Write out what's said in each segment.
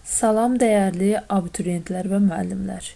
Salam dəyərli abituriyentlər və müəllimlər.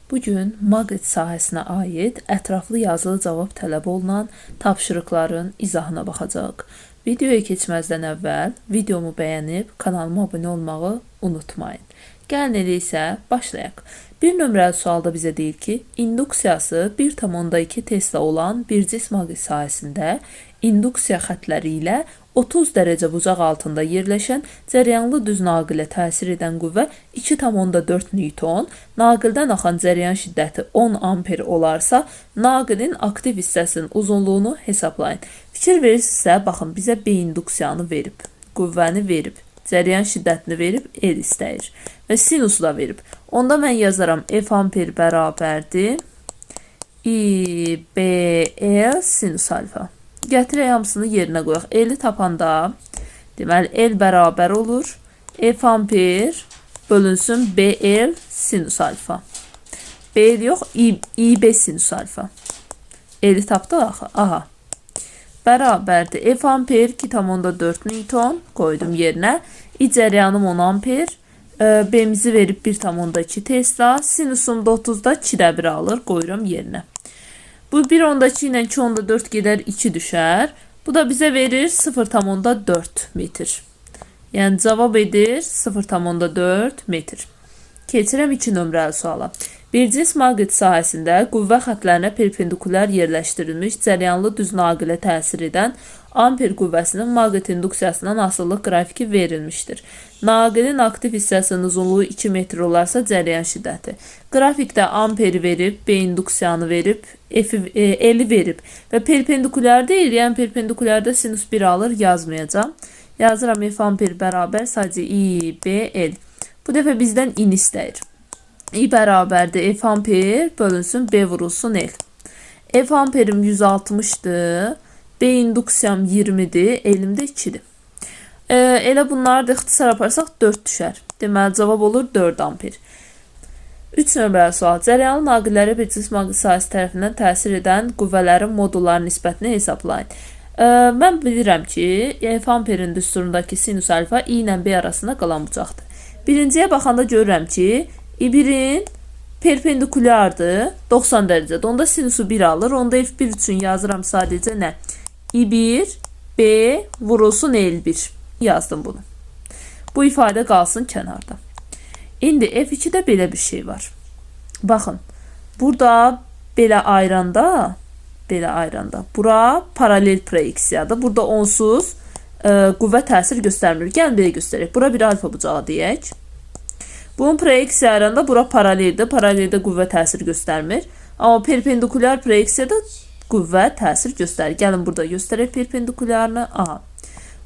Bugün maqnit sahəsinə aid ətraflı yazılı cavab tələb olunan tapşırıqların izahına baxacaq. Videoya keçməzdən əvvəl videomu bəyənib kanalıma abunə olmağı unutmayın. Gəlin elə isə başlayaq. Bir nömrəli sualda bizə deyir ki, induksiyası 1,2 Tesla olan bir cism maqnit sahəsində induksiya xətləri ilə 30 dərəcə bucaq altında yerləşən cəryanlı düz naqilə təsir edən qüvvə 2,4 Newton, naqildən axan cəryan şiddəti 10 amper olarsa, naqilin aktiv hissəsinin uzunluğunu hesablayın. Fikir verirsinizsə, baxın, bizə B induksiyanı verib, qüvvəni verib, cəryan şiddətini verib, L istəyir və sinusu da verib. Onda mən yazaram F amper bərabərdir IBL sinus alfa. Gətirək hamısını yerinə qoyaq. L-i tapanda, deməli, L bərabər olur. F amper bölünsün BL sinus alfa. BL yox, IB sinus alfa. L-i tapdıq axı. Aha. Bərabərdir. F amper 2,4 Newton qoydum yerinə. I cəryanım 10 amper. B-mizi verib 1,2 Tesla. Sinusum da 30-da 2/1 alır. Qoyuram yerinə. Bu 1,2 ilə 2,4 gedər 2 düşər. Bu da bizə verir 0,4 metr. Yəni cavab edir 0,4 metr. Keçirəm 2 nömrəli suala. Bir cism maqnit sahəsində qüvvə xətlərinə perpendikulyar yerləşdirilmiş cəryanlı düz naqilə təsir edən amper qüvvəsinin maqnit induksiyasından asılılıq qrafiki verilmişdir. Naqilin aktiv hissəsinin uzunluğu 2 metr olarsa cəryan şiddəti. Qrafikdə amperi verib, B induksiyanı verib, L-i verib və perpendikulyar deyil, yəni perpendikulyarda sinus 1 alır, yazmayacağım. Yazıram F amper bərabər sadəcə IBL. Bu dəfə bizdən in istəyir. I bərabərdir F amper bölünsün B vurulsun L. F amperim 160'dır. B induksiyam 20'dir. L'im də 2'dir. Elə bunları da ixtisar aparsaq 4 düşər. Deməli cavab olur 4 amper. 3 nömrəli sual. Cəryanlı naqillərə bir cism maqnit sahəsi tərəfindən təsir edən qüvvələrin modullarının nisbətini hesablayın. Mən bilirəm ki, F amperin düsturundakı sinus alfa I ilə B arasında qalan bucaqdır. Birinciyə baxanda görürəm ki, I1'in perpendikulyardır, 90 dərəcədə. Onda sinusu 1 alır. Onda F1 üçün yazıram sadəcə nə? I1, B vurulsun L1. Yazdım bunu. Bu ifadə qalsın kənarda. İndi F2'də belə bir şey var. Baxın, burada belə ayranda, bura paralel proyeksiyadır. Burada onsuz qüvvə təsir göstərmir. Gəlin belə göstərək. Bura bir alfa bucağı deyək. Bunun proyeksiya ayranda bura paraleldir. Paraleldə qüvvə təsir göstərmir. Amma perpendikulyar proyeksiyada qüvvə təsir göstərir. Gəlin burada göstərək perpendikulyarını. Aha.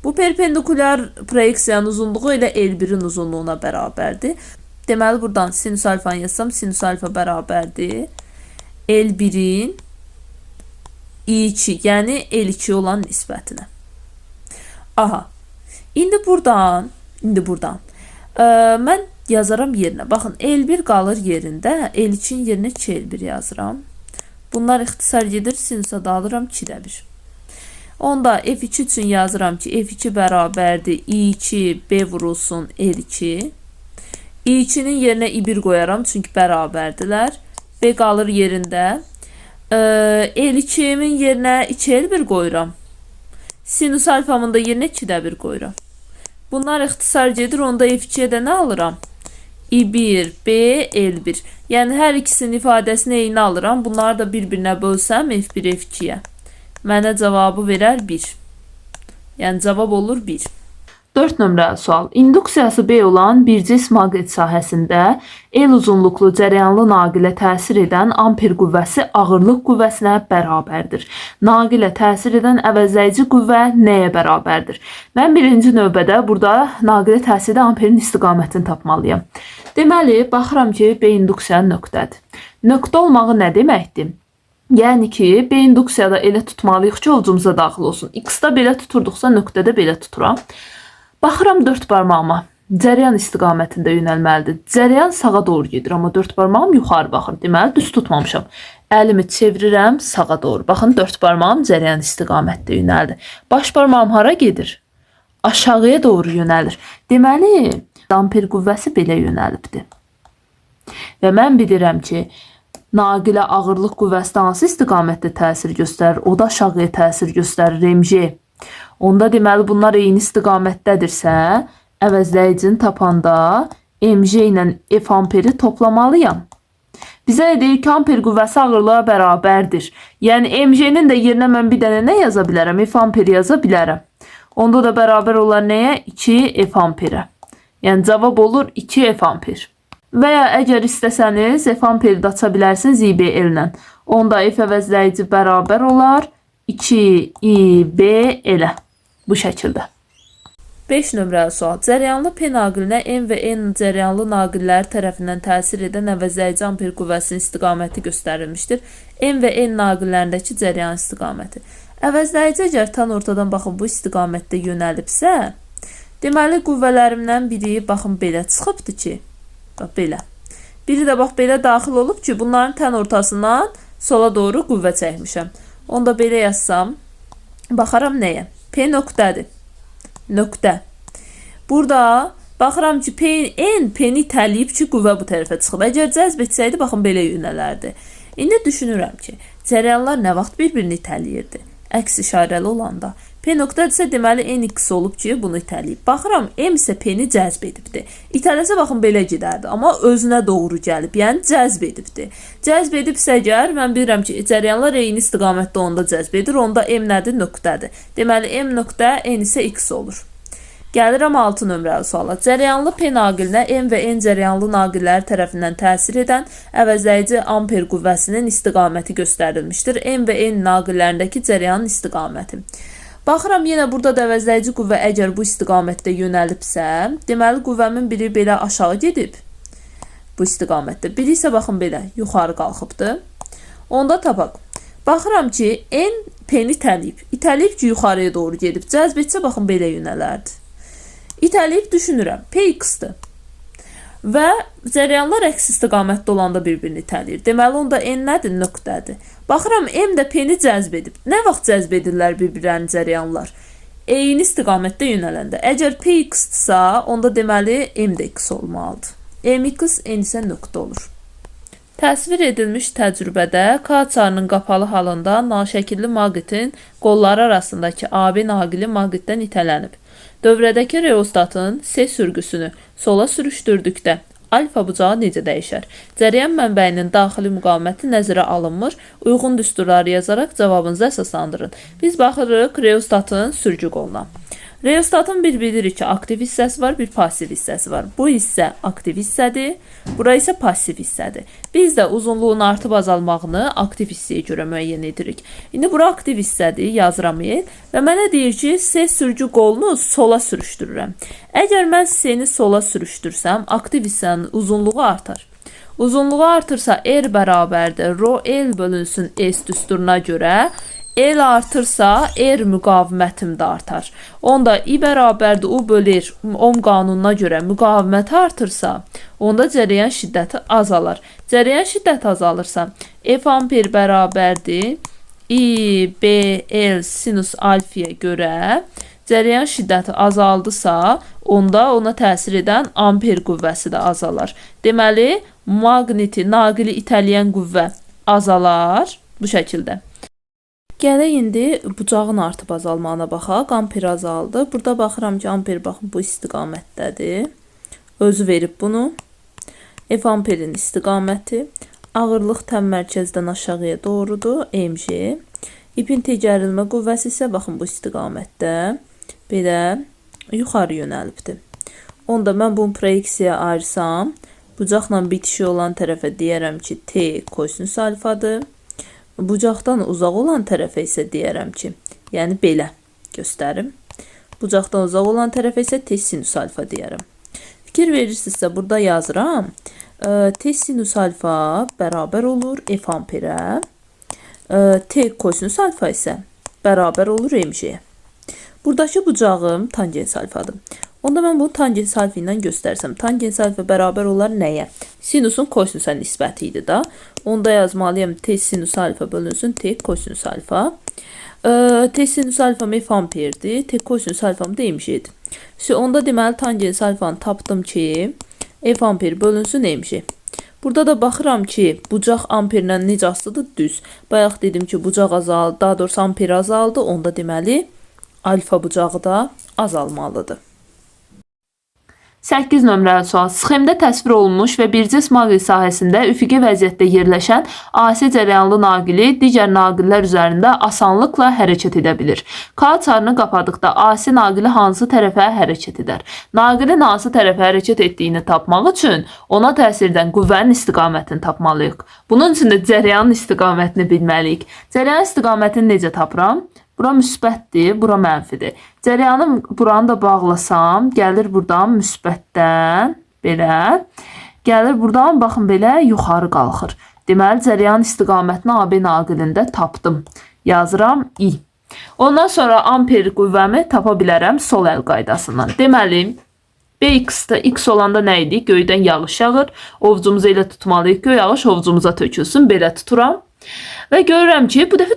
Bu perpendikulyar proyeksiyanın uzunluğu ilə L1'in uzunluğuna bərabərdir. Deməli buradan sinus alfanı yazsam, sinus alfa bərabərdir L1'in I2, yəni L2 olan nisbətinə. Aha. İndi buradan mən yazaram yerinə. Baxın, L1 qalır yerində. L2'in yerinə 2L1 yazıram. Bunlar ixtisar gedir. Sinusa da alıram 2/1. Onda F2 üçün yazıram ki, F2 bərabərdir I2 B vurulsun L2. I2'nin yerinə I1 qoyaram. Çünki bərabərdilər. B qalır yerində. L2'min yerinə 2L1 qoyuram. Sinus alfamın da yerinə 2/1 qoyuram. Bunlar ixtisar gedir. Onda F2'ye də nə alıram? I1, B, L1. Yəni hər ikisinin ifadəsini eyni alıram. Bunları da bir-birinə bölsəm F1, F2'yə. Mənə cavabı verər 1. Yəni cavab olur 1. 4 nömrəli sual. İnduksiyası B olan bir cism maqnit sahəsində L uzunluqlu cəryanlı naqilə təsir edən amper qüvvəsi ağırlıq qüvvəsinə bərabərdir. Naqilə təsir edən əvəzləyici qüvvə nəyə bərabərdir? Mən birinci növbədə burada naqilə təsir edən amperin istiqamətini tapmalıyam. Deməli, baxıram ki, B induksiyanın nöqtədir. Nöqtə olmağı nə deməkdir? Yəni ki, B induksiyada elə tutmalıyıq ki, ovcumuza daxil olsun. X-da belə tuturduqsa, nöqtədə belə tuturam. Baxıram 4 barmağıma. Cəryan istiqamətində yönəlməlidir. Cəryan sağa doğru gedir, amma 4 barmağım yuxarı baxır. Deməli, düz tutmamışam. Əlimi çevirirəm sağa doğru. Baxın, 4 barmağım cəryan istiqamətdə yönəldi. Baş barmağım hara gedir? Aşağıya doğru yönəlir. Deməli, Amper qüvvəsi belə yönəlibdir. Və mən bilirəm ki, naqilə ağırlıq qüvvəsi hansı istiqamətdə təsir göstərir? O da aşağıya təsir göstərir, mg. Onda deməli bunlar eyni istiqamətdədirsə, əvəzləyicini tapanda mg ilə F amperi toplamalıyam. Bizə deyir ki, amper qüvvəsi ağırlığa bərabərdir. Yəni mg-nin də yerinə mən bir dənə nə yaza bilərəm? F amperi yaza bilərəm. Onda da bərabər olar nəyə? 2 F amperə. Yəni cavab olur 2 F amper. Və ya əgər istəsəniz F amperi də aça bilərsiniz IBL ilə. Onda F əvəzləyici bərabər olar 2 IBL-ə. Bu şəkildə. 5 nömrəli sual. Cəryanlı P naqilinə M və N cəryanlı naqillər tərəfindən təsir edən əvəzləyici amper qüvvəsinin istiqaməti göstərilmişdir. M və N naqillərindəki cəryan istiqaməti. Əvəzləyici əgər tan ortadan baxın bu istiqamətdə yönəlibsə, deməli qüvvələrimdən biri baxın belə çıxıbdır ki, bax belə. Biri də bax belə daxil olub ki, bunların tən ortasından sola doğru qüvvə çəkmişəm. Onda belə yazsam, baxaram nəyə? P nöqtədir. Nöqtə. Burada baxıram ki, P-ni itələyib ki, qüvvə bu tərəfə çıxıb. Əgər cəzb etsəydi, baxın belə yönələrdi. İndi düşünürəm ki, cəryanlar nə vaxt bir-birini itələyirdi? Əks işarəli olanda. P nöqtədirsə deməli N2 olub ki, bunu itələyib. Baxıram, M isə P-ni cəzb edibdi. İtələsə baxın belə gedərdi, amma özünə doğru gəlib, yəni cəzb edibdi. Cəzb edibsə əgər, mən bilirəm ki, cəryanlar eyni istiqamətdə onda cəzb edir, onda M nədir? Nöqtədir. Deməli, M nöqtə, N isə X olur. Gəlirəm 6 nömrəli suala. Cəryanlı P naqilinə M və N cəryanlı naqillər tərəfindən təsir edən əvəzləyici amper qüvvəsinin istiqaməti göstərilmişdir. M və N naqillərindəki cəryanın istiqaməti. Baxıram, yenə burada da əvəzləyici qüvvə əgər bu istiqamətdə yönəlibsə, deməli qüvvəmin biri belə aşağı gedib, bu istiqamətdə. Biri isə baxın belə, yuxarı qalxıbdır. Onda tapaq. Baxıram ki, N P-ni itələyib ki, yuxarıya doğru gedib. Cəzb etsə, baxın belə yönələrdi. İtələyib düşünürəm, P-X-dir. Və cəryanlar əks istiqamətdə olanda bir-birini itələyir. Deməli, onda N nədir? Nöqtədir. Baxıram, M də P-ni cəzb edib. Nə vaxt cəzb edirlər bir-birlərini cəryanlar? Eyni istiqamətdə yönələndə. Əgər P-X-dırsa, onda deməli M də X olmalıdır. M-X, N isə nöqtə olur. Təsvir edilmiş təcrübədə K açarının qapalı halında naşəkilli maqnitin qolları arasındakı AB naqili maqnitdən itələnib. Dövrədəki reostatın S sürgüsünü sola sürüşdürdükdə alfa bucağı necə dəyişər? Cəryan mənbəyinin daxili müqaviməti nəzərə alınmır. Uyğun düsturları yazaraq cavabınızı əsaslandırın. Biz baxırıq reostatın sürgü qoluna. Reostatın bilirik ki, aktiv hissəsi var, bir pasiv hissəsi var. Bu hissə aktiv hissədir, bura isə pasiv hissədir. Biz də uzunluğun artıb azalmağını aktiv hissəyə görə müəyyən edirik. İndi bura aktiv hissədir, yazıram və mənə deyir ki, S sürgü qolunu sola sürüşdürürəm. Əgər mən S-ni sola sürüşdürsəm, aktiv hissənin uzunluğu artar. Uzunluğu artırsa R bərabərdir, rho L bölünsün S düsturuna görə. L artırsa R müqavimətim də artar. Onda I bərabərdir U bölür Ohm qanununa görə müqaviməti artırsa, onda cəryan şiddəti azalar. Cəryan şiddəti azalırsa, F amper bərabərdir IBL sinus alfaya görə cəryan şiddəti azaldısa, onda ona təsir edən amper qüvvəsi də azalar. Deməli, maqniti, naqili itələyən qüvvə azalar bu şəkildə. Gələk indi bucağın artıb azalmağına baxaq. Amper azaldı. Burada baxıram ki, amper baxın bu istiqamətdədir. Özü verib bunu. F amperin istiqaməti. Ağırlıq təm mərkəzdən aşağıya doğrudur. mg. İpin təcərilmə qüvvəsi isə baxın bu istiqamətdə. Belə yuxarı yönəlibdir. Onda mən bunu proyeksiyaya ayırsam, bucaqla bitişi olan tərəfə deyərəm ki, T kosinus alfadır. Bucaqdan uzaq olan tərəfə isə deyərəm ki, yəni belə göstərim. Bucaqdan uzaq olan tərəfə isə T sinus alfa deyərəm. Fikir verirsinizsə, burada yazıram. T sinus alfa bərabər olur F amperə. T kosinus alfa isə bərabər olur mg-yə. Buradakı bucağım tangens alfadır. Onda mən bunu tangens alfa ilə göstərsəm, tangens alfa bərabər olar nəyə? Sinusun kosinusa nisbəti idi da. Onda yazmalıyım T sinus alfa bölünsün T kosinus alfa. T sinüs alfam f amperdir. T kosinüs alfam neymiş idi? Onda deməli tangens alfanı tapdım ki, f amper bölünsün neymiş? Burada da baxıram ki, bucaq amperlə necə asılıdır? Düz. Bayaq dedim ki, bucaq azaldı, daha doğrusu amper azaldı. Onda deməli alfa bucağı da azalmalıdır. 8 nömrəli sual. Sxemdə təsvir olunmuş və bir cis maqnit sahəsində üfüqi vəziyyətdə yerləşən AC cərəyanlı naqili digər naqillər üzərində asanlıqla hərəkət edə bilir. K çarını qapadıqda AC naqili hansı tərəfə hərəkət edər? Naqilin hansı tərəfə hərəkət etdiyini tapmaq üçün ona təsir edən qüvvənin istiqamətini tapmalıyıq. Bunun üçün də cərəyanın istiqamətini bilməliyik. Cərəyanın istiqamətini necə tapıram? Bura müsbətdir, bura mənfidir. Cərəyanı buranı da bağlasam, gəlir buradan müsbətdən, belə. Gəlir buradan, baxın belə, yuxarı qalxır. Deməli, cərəyanın istiqamətini AB naqilində tapdım. Yazıram I. Ondan sonra amper qüvvəmi tapa bilərəm sol əl qaydasından. Deməli, Bx-də x olanda nə idi? Göydən yağış yağır. Ovcumuzu elə tutmalıyıq ki, yağış ovcumuza tökülsün. Belə tuturam. Və görürəm ki, bu dəfə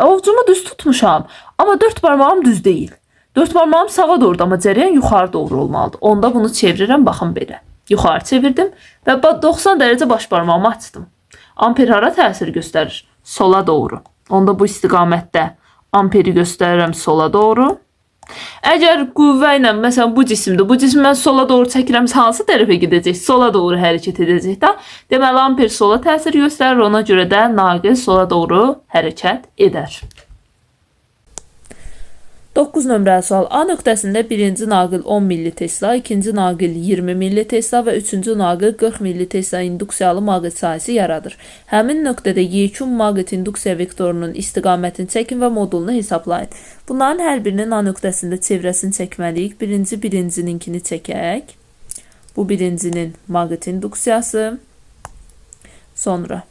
ovcumu düz tutmuşam. Amma 4 barmağım düz deyil. 4 barmağım sağa doğrudur, amma cərəyan yuxarı doğru olmalıdır. Onda bunu çevirirəm, baxın belə. Yuxarı çevirdim və 90 dərəcə baş barmağımı açdım. Amper hara təsir göstərir? Sola doğru. Onda bu istiqamətdə amperi göstərirəm sola doğru. Əgər qüvvə ilə, məsələn, bu cisimdir, bu cismi mən sola doğru çəkirəm, hansı tərəfə gedəcək? Sola doğru hərəkət edəcək də. Deməli, amper sola təsir göstərir, ona görə də naqil sola doğru hərəkət edər. 9 nömrəli sual. A nöqtəsində birinci naqil 10 milli Tesla, ikinci naqil 20 milli Tesla və üçüncü naqil 40 milli Tesla induksiyalı maqnit sahəsi yaradır. Həmin nöqtədə yekun maqnit induksiya vektorunun istiqamətini çəkin və modulunu hesablayın. Bunların hər birinin A nöqtəsində çevrəsini çəkməliyik. Birincininkini çəkək. Bu birincinin maqnit induksiyası. Sonra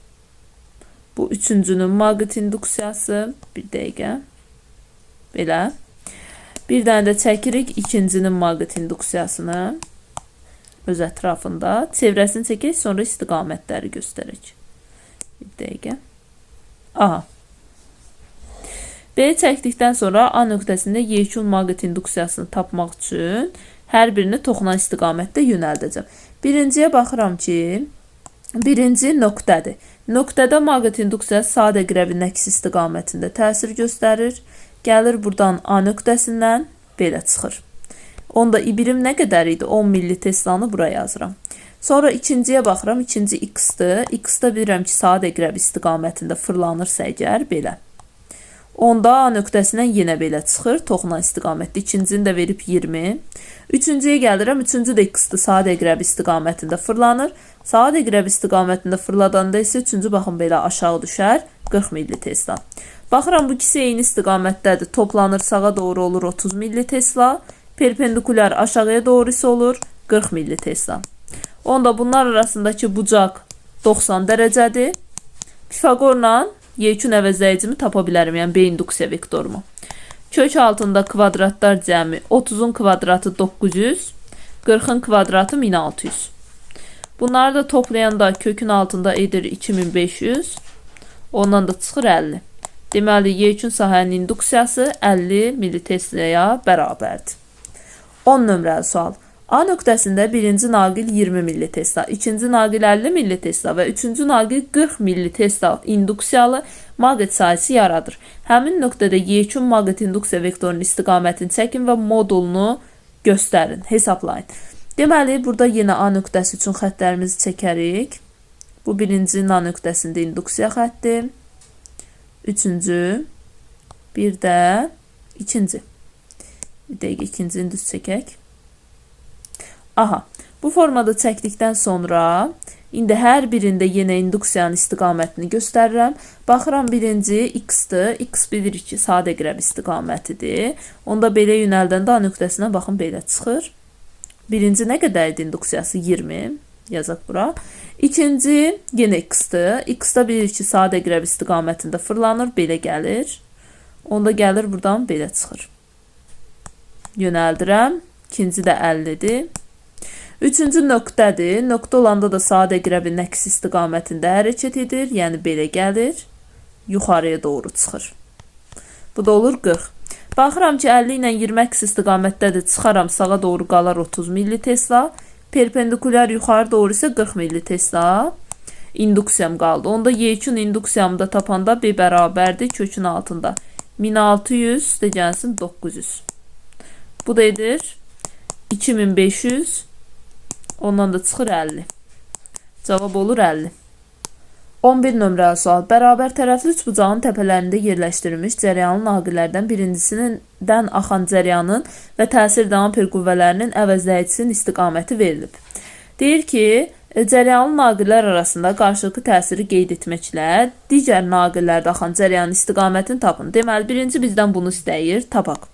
bu üçüncünün maqnit induksiyası. Bir dəqiqə. Belə. Bir dənə də çəkirik ikincinin maqnit induksiyasını öz ətrafında. Çevrəsini çəkək, sonra istiqamətləri göstərək. Bir dəqiqə. Aha. Belə çəkdikdən sonra A nöqtəsində yekun maqnit induksiyasını tapmaq üçün hər birini toxunan istiqamətdə yönəldəcəm. Birinciyə baxıram ki, birinci nöqtədir. Nöqtədə maqnit induksiyası sadə qrəvin əks istiqamətində təsir göstərir. Gəlir buradan A nöqtəsindən belə çıxır. Onda birim nə qədər idi? 10 milli Teslanı buraya yazıram. Sonra ikinciyə baxıram. İkinci x-dır. X-da bilirəm ki, sadə qrəv istiqamətində fırlanırsa əgər belə. Onda A nöqtəsindən yenə belə çıxır. Toxunan istiqamətdə. İkincini də verib 20. Üçüncüyə gəlirəm. Üçüncü də x-dır. Sadə qrəv istiqamətində fırlanır. Sadə qrəv istiqamətində fırladanda isə üçüncü baxın belə aşağı düşər. 40 milli Tesla. Baxıram, bu ikisi eyni istiqamətdədir. Toplanır, sağa doğru olur 30 milli Tesla. Perpendikulyar aşağıya doğru isə olur 40 milli Tesla. Onda bunlar arasındakı bucaq 90 dərəcədir. Pifagorla yekun əvəzləyicimi tapa bilərəm, yəni B induksiya vektorumu. Kök altında kvadratlar cəmi 30-un kvadratı 900, 40-ın kvadratı 1600. Bunları da toplayanda kökün altında edir 2500, ondan da çıxır 50. Deməli, yekun sahənin induksiyası 50 milli Tesla'ya bərabərdir. 10 nömrəli sual. A nöqtəsində birinci naqil 20 milli Tesla, ikinci naqil 50 milli Tesla və üçüncü naqil 40 milli Tesla induksiyalı maqnit sahəsi yaradır. Həmin nöqtədə yekun maqnit induksiya vektorunun istiqamətini çəkin və modulunu göstərin, hesablayın. Deməli, burada yenə A nöqtəsi üçün xəttlərimizi çəkərik. Bu birincinin A nöqtəsində induksiya xətti. Üçüncü, bir də ikinci. Bir dəqiqə ikincini düz çəkək. Aha, bu formada çəkdikdən sonra indi hər birində yenə induksiyanın istiqamətini göstərirəm. Baxıram, birinci x-dır. X bilirik ki, sadə qrəv istiqamətidir. Onda belə yönəldəndə A nöqtəsinə baxın, belə çıxır. Birinci nə qədər idi induksiyası? 20. Yazaq bura. İkinci yenə x-dır. X-da bilirik ki, sadə qrəv istiqamətində fırlanır, belə gəlir. Onda gəlir buradan belə çıxır. Yönəldirəm. İkinci də 50-dir. Üçüncü nöqtədir. Nöqtə olanda da sadə qrəvin əks istiqamətində hərəkət edir. Yəni belə gəlir. Yuxarıya doğru çıxır. Bu da olur 40. Baxıram ki 50 ilə 20 əks istiqamətdədir. Çıxaram sağa doğru qalar 30 milli-tesla. Perpendikulyar yuxarı doğru isə 40 milli-tesla. İnduksiyam qaldı. Onda yekun induksiyamı da tapanda B bərabərdir kökün altında. 1600 de gəlsin 900. Bu da edir 2500. Ondan da çıxır 50. Cavab olur 50. 11 nömrəli sual. Bərabər tərəfli üçbucağın təpələrində yerləşdirilmiş cəryanlı naqillərdən birincisindən axan cəryanın və təsir edən amper qüvvələrinin əvəzləyicisinin istiqaməti verilib. Deyir ki, cəryanlı naqillər arasında qarşılıqlı təsiri qeyd etməklə digər naqillərdə axan cəryanın istiqamətini tapın. Deməli, birinci bizdən bunu istəyir, tapaq.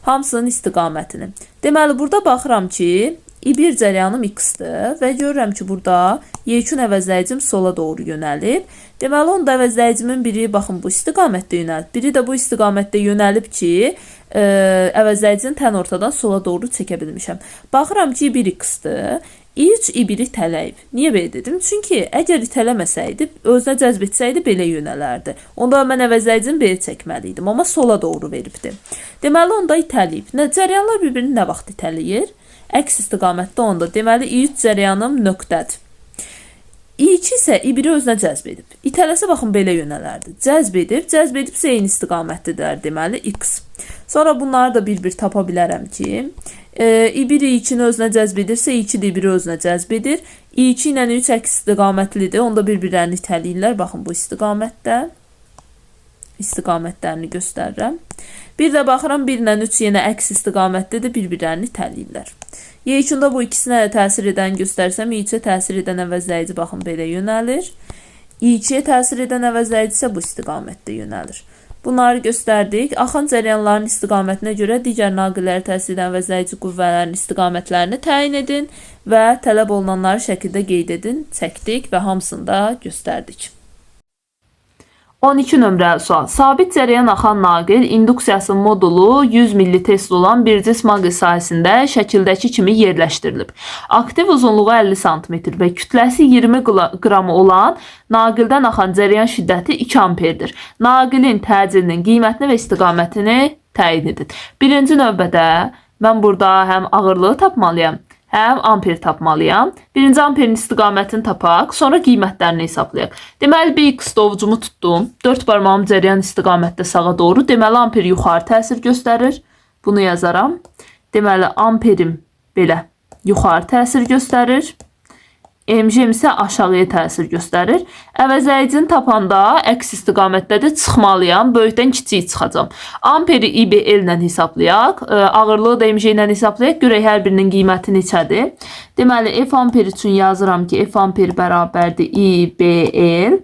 Hamısının istiqamətini. Deməli, burada baxıram ki, İ1 cəryanım x-dır və görürəm ki, burada yekun əvəzləyicim sola doğru yönəlib. Deməli, onda əvəzləyicimin biri, baxın, bu istiqamətdə yönəlib. Biri də bu istiqamətdə yönəlib ki, əvəzləyicini tən ortadan sola doğru çəkə bilmişəm. Baxıram ki, İ1 x-dır. İ3 İ1-i itələyib. Niyə belə dedim? Çünki əgər itələməsəydi, özünə cəzb etsəydi, belə yönələrdi. Onda mən əvəzləyicini belə çəkməli idim, amma sola doğru veribdi. Deməli, onda itələyib. Cəryanlar bir-birini nə vaxt itələyir? Əks istiqamətdə onda. Deməli, İ3 cəryanım nöqtədir. İ2 isə İ1-i özünə cəzb edib. İtələsə, baxın, belə yönələrdir. Cəzb edibsə eyni istiqamətdədir, deməli, x. Sonra bunları da bir-bir tapa bilərəm ki, İ1 İ2-ni özünə cəzb edirsə, İ2 də İ1-i özünə cəzb edir. İ2 ilə 3 əks istiqamətlidir. Onda bir-birlərini itələyirlər. Baxın, bu istiqamətdə. İstiqamətlərini göstərirəm. Bir də baxıram, 1 ilə 3 yenə əks istiqamətdədir, bir-birlərini itələyirlər. Yekunda bu ikisinə də təsir edən göstərsəm, İ3-ə təsir edən əvəzləyici, baxın, belə yönəlir. İ2-yə təsir edən əvəzləyici isə bu istiqamətdə yönəlir. Bunları göstərdik. Axan cəryanların istiqamətinə görə digər naqilləri təsir edən əvəzləyici qüvvələrin istiqamətlərini təyin edin və tələb olunanları şəkildə qeyd edin, çəkdik və hamısını da göstərdik. 12 nömrəli sual. Sabit cəryan axan naqil induksiyası modulu 100 milli-tesla olan bir cism naqil sahəsində şəkildəki kimi yerləşdirilib. Aktiv uzunluğu 50 sm və kütləsi 20 qram olan naqildən axan cəryan şiddəti 2 amperdir. Naqilin təcilinin qiymətini və istiqamətini təyin edin. Birinci növbədə mən burada həm ağırlığı tapmalıyam, həm amper tapmalıyam. Birinci amperin istiqamətini tapaq, sonra qiymətlərini hesablayaq. Deməli, bir x ovucumu tutdum. 4 barmağım cəryan istiqamətdə sağa doğru. Deməli, amper yuxarı təsir göstərir. Bunu yazaram. Deməli, amperim belə yuxarı təsir göstərir. MG isə aşağıya təsir göstərir. Əvəzləyicini tapanda əks istiqamətdə çıxmalıyam. Böyükdən kiçik çıxacam. Amperi IBL ilə hesablayaq. Ağırlığı da MG ilə hesablayaq. Görək hər birinin qiyməti neçədir. Deməli, F amper üçün yazıram ki, F amper bərabərdir IBL.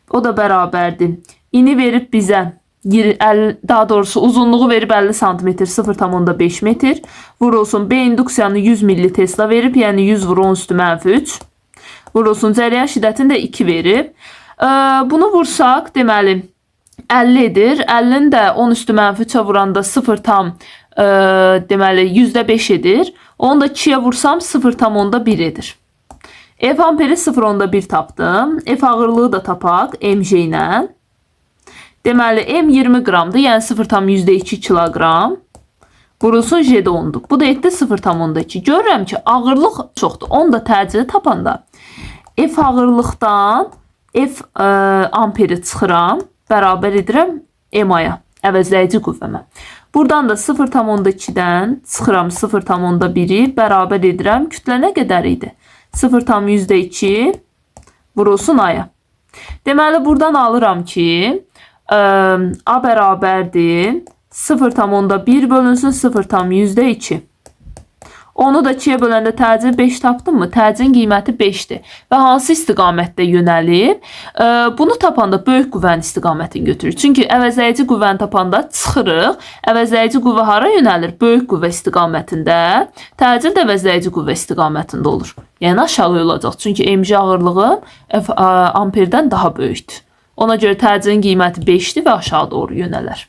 O da bərabərdir. İni verib bizə, daha doğrusu uzunluğu verib 50 cm, 0,5 metr. Vurulsun B induksiyanı 100 milli-tesla verib, yəni 100 vur 10 üstü -3. Vurulsun cəryan şiddətini də 2 verib. Bunu vursaq, deməli, 50 edir. 50-ni də 10 üstü -3-ə vuranda 0 tam, deməli, %5 edir. Onu da 2-yə vursam 0,1 edir. F amperi 0,1 tapdım. F ağırlığı da tapaq MG ilə. Deməli, M 20 qramdır, yəni 0,2 kiloqram. Vurulsun J də 10'dur. Bu da etdi 0,2. Görürəm ki, ağırlıq çoxdur. 10 da təcili tapanda F ağırlıqdan F amperi çıxıram, bərabər edirəm MA-ya, əvəzləyici qüvvəmə. Buradan da 0,2-dən çıxıram 0,1-i, bərabər edirəm. Kütlə nə qədər idi? 0,2 vurulsun A-ya. Deməli, buradan alıram ki, A bərabərdir 0,1 bölünsün 0,2. Onu da 2'ye böləndə təcil 5 tapdım mı? Təcilin qiyməti 5'dir. Və hansı istiqamətdə yönəlib? Bunu tapanda böyük qüvvənin istiqamətini götürür. Çünki əvəzləyici qüvvəni tapanda çıxırıq. Əvəzləyici qüvvə hara yönəlir? Böyük qüvvə istiqamətində. Təcil də əvəzləyici qüvvə istiqamətində olur. Yəni aşağı olacaq. Çünki MG ağırlığı amperdən daha böyükdür. Ona görə təcilin qiyməti 5'dir və aşağı doğru yönələr.